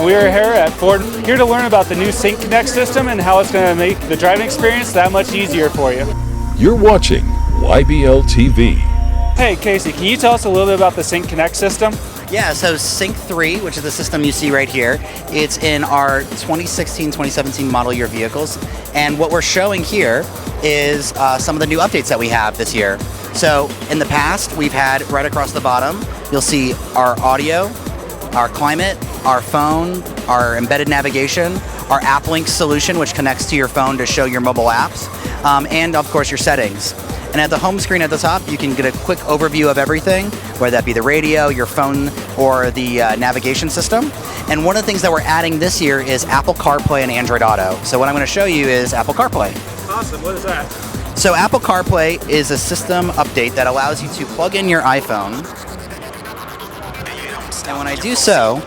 We're here at Ford, here to learn about the new Sync3 system and how it's going to make the driving experience that much easier for you. You're watching YBL TV. Hey Casey, can you tell us a little bit about the Sync3 system? Yeah, so Sync3, which is the system you see right here, it's in our 2016-2017 model year vehicles. And what we're showing here is some of the new updates that we have this year. So in the past, we've had right across the bottom, you'll see our audio, our climate, our phone, our embedded navigation, our App Link solution, which connects to your phone to show your mobile apps, and of course your settings. And at the home screen at the top, you can get a quick overview of everything, whether that be the radio, your phone, or the navigation system. And one of the things that we're adding this year is Apple CarPlay and Android Auto. So what I'm going to show you is Apple CarPlay. Awesome, what is that? So Apple CarPlay is a system update that allows you to plug in your iPhone. And when I do so,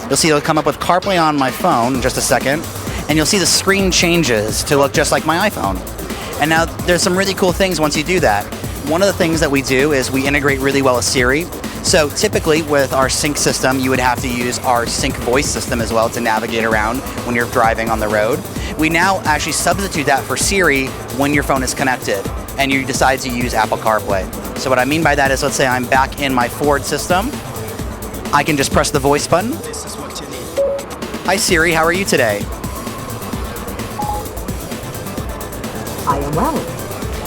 you'll see it'll come up with CarPlay on my phone in just a second. And you'll see the screen changes to look just like my iPhone. And now there's some really cool things once you do that. One of the things that we do is we integrate really well with Siri. So typically with our Sync system, you would have to use our Sync voice system as well to navigate around when you're driving on the road. We now actually substitute that for Siri when your phone is connected and you decide to use Apple CarPlay. So what I mean by that is, let's say I'm back in my Ford system. I can just press the voice button. This is what you need. Hi Siri, how are you today? I am well.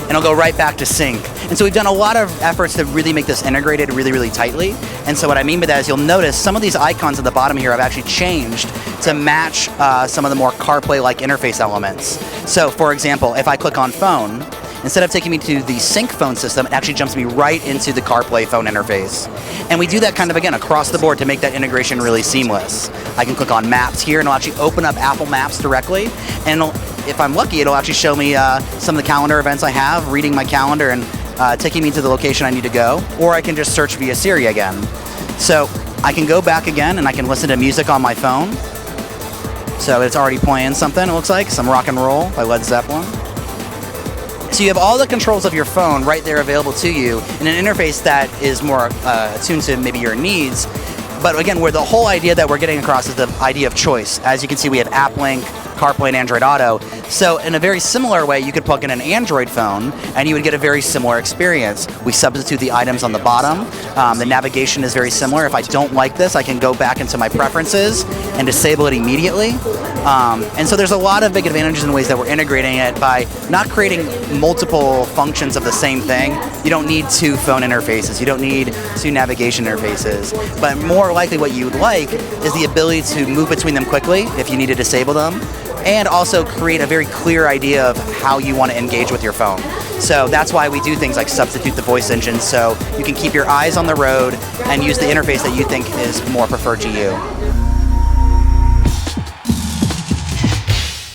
And it'll go right back to Sync. And so we've done a lot of efforts to really make this integrated really, really tightly. And so what I mean by that is you'll notice some of these icons at the bottom here have actually changed to match some of the more CarPlay-like interface elements. So for example, if I click on phone, instead of taking me to the Sync phone system, it actually jumps me right into the CarPlay phone interface. And we do that kind of, again, across the board to make that integration really seamless. I can click on Maps here and it'll actually open up Apple Maps directly. And if I'm lucky, it'll actually show me some of the calendar events I have, reading my calendar and taking me to the location I need to go. Or I can just search via Siri again. So I can go back again and I can listen to music on my phone. So it's already playing something, it looks like, some rock and roll by Led Zeppelin. So you have all the controls of your phone right there available to you in an interface that is more attuned to maybe your needs. But again, where the whole idea that we're getting across is the idea of choice. As you can see, we have App Link, CarPlay, and Android Auto. So in a very similar way, you could plug in an Android phone and you would get a very similar experience. We substitute the items on the bottom. The navigation is very similar. If I don't like this, I can go back into my preferences and disable it immediately. And so there's a lot of big advantages in ways that we're integrating it by not creating multiple functions of the same thing. You don't need two phone interfaces. You don't need two navigation interfaces. But more likely what you would like is the ability to move between them quickly if you need to disable them, and also create a very clear idea of how you want to engage with your phone. So that's why we do things like substitute the voice engine so you can keep your eyes on the road and use the interface that you think is more preferred to you.